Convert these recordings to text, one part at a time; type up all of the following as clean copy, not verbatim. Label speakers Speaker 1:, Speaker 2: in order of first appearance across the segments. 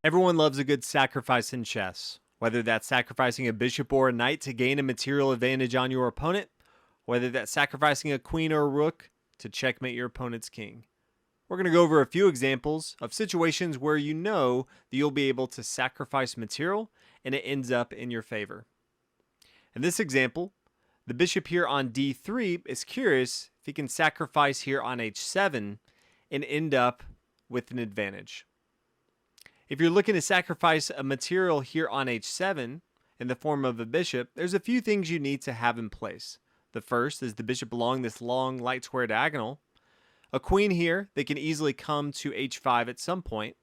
Speaker 1: Everyone loves a good sacrifice in chess, whether that's sacrificing a bishop or a knight to gain a material advantage on your opponent, whether that's sacrificing a queen or a rook to checkmate your opponent's king. We're going to go over a few examples of situations where you know that you'll be able to sacrifice material and it ends up in your favor. In this example, the bishop here on d3 is curious if he can sacrifice here on h7 and end up with an advantage. If you're looking to sacrifice a material here on h7 in the form of a bishop, there's a few things you need to have in place. The first is the bishop along this long light square diagonal, a queen here that can easily come to h5 at some point,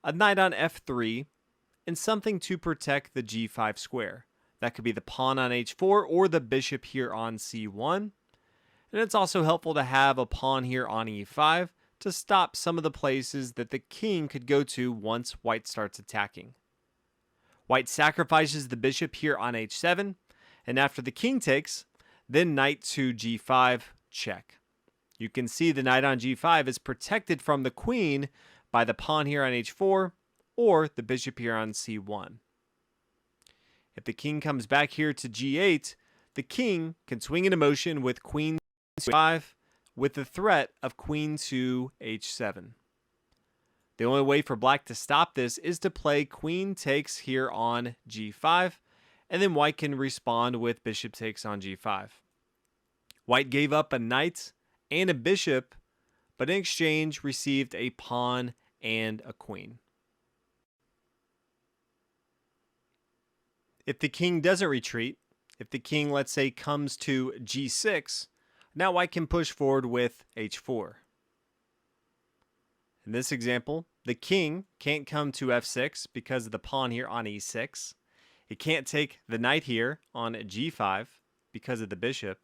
Speaker 1: a knight on f3, and something to protect the g5 square. That could be the pawn on h4 or the bishop here on c1. And it's also helpful to have a pawn here on e5 to stop some of the places that the king could go to once white starts attacking. White sacrifices the bishop here on h7, and after the king takes, then knight to g5, check. You can see the knight on g5 is protected from the queen by the pawn here on h4 or the bishop here on c1. If the king comes back here to g8, the king can swing into motion with queen to h5 with the threat of queen to h7. The only way for black to stop this is to play queen takes here on g5, and then white can respond with bishop takes on g5. White gave up a knight and a bishop, but in exchange received a pawn and a queen. If the king doesn't retreat, if the king, let's say, comes to g6, now white can push forward with h4. In this example, the king can't come to f6 because of the pawn here on e6. It can't take the knight here on g5 because of the bishop.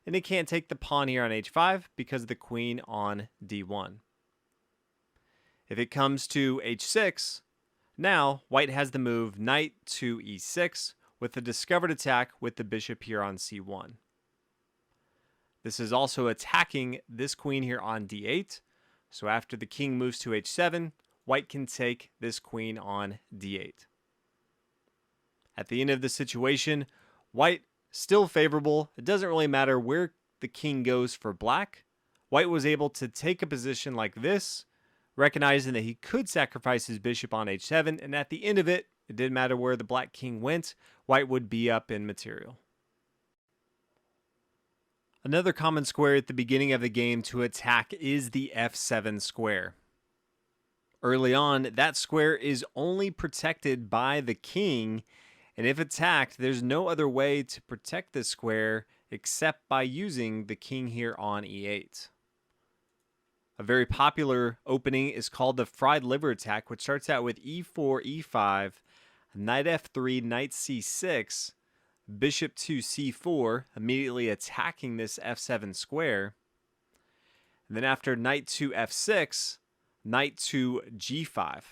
Speaker 1: And it can't take the pawn here on h5 because of the queen on d1. If it comes to h6, now white has the move knight to e6 with the discovered attack with the bishop here on c1. This is also attacking this queen here on d8. So after the king moves to h7, white can take this queen on d8. At the end of the situation, white still favorable. It doesn't really matter where the king goes for black. White was able to take a position like this, recognizing that he could sacrifice his bishop on h7, and at the end of it, it didn't matter where the black king went, white would be up in material. Another common square at the beginning of the game to attack is the f7 square. Early on, that square is only protected by the king, and if attacked, there's no other way to protect this square except by using the king here on e8. A very popular opening is called the fried liver attack, which starts out with e4, e5, knight f3, knight c6, bishop to c4, immediately attacking this f7 square. And then after knight to f6, knight to g5.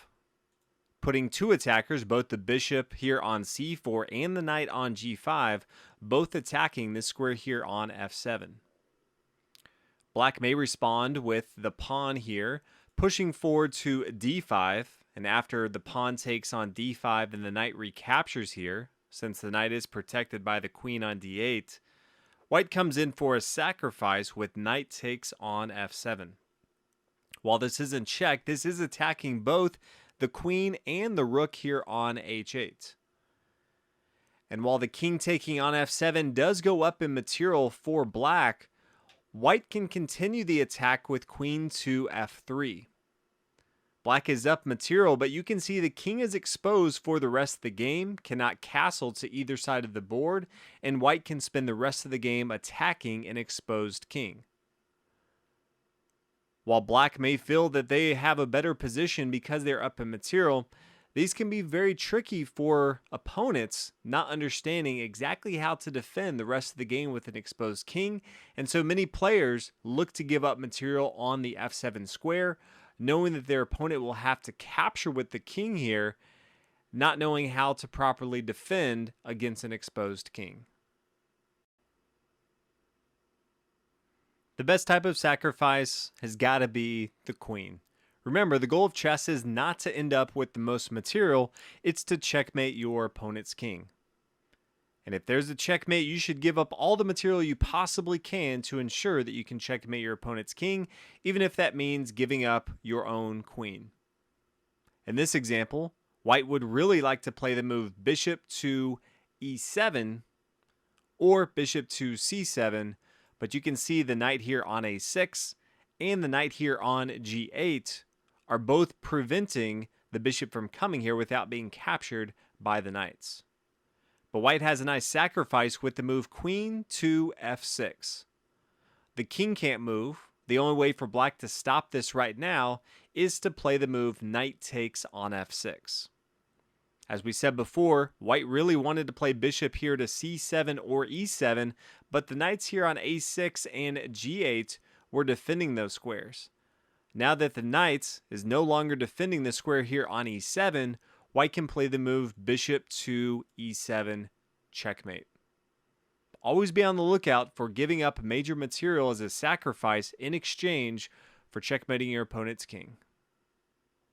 Speaker 1: Putting two attackers, both the bishop here on c4 and the knight on g5, both attacking this square here on f7. Black may respond with the pawn here, pushing forward to d5, and after the pawn takes on d5 and the knight recaptures here, since the knight is protected by the queen on d8, white comes in for a sacrifice with knight takes on f7. While this isn't checked, this is attacking both the queen and the rook here on h8. And while the king taking on f7 does go up in material for black, white can continue the attack with queen to f3. Black is up material, but you can see the king is exposed for the rest of the game, cannot castle to either side of the board, and white can spend the rest of the game attacking an exposed king. While black may feel that they have a better position because they're up in material, these can be very tricky for opponents not understanding exactly how to defend the rest of the game with an exposed king, and so many players look to give up material on the f7 square, knowing that their opponent will have to capture with the king here, not knowing how to properly defend against an exposed king. The best type of sacrifice has got to be the queen. Remember, the goal of chess is not to end up with the most material, it's to checkmate your opponent's king. And if there's a checkmate, you should give up all the material you possibly can to ensure that you can checkmate your opponent's king, even if that means giving up your own queen. In this example, white would really like to play the move bishop to e7 or bishop to c7, but you can see the knight here on a6 and the knight here on g8 are both preventing the bishop from coming here without being captured by the knights. But white has a nice sacrifice with the move queen to f6. The king can't move. The only way for black to stop this right now is to play the move knight takes on f6. As we said before, white really wanted to play bishop here to c7 or e7, but the knights here on a6 and g8 were defending those squares. Now that the knight is no longer defending the square here on e7, white can play the move bishop to e7, checkmate. Always be on the lookout for giving up major material as a sacrifice in exchange for checkmating your opponent's king.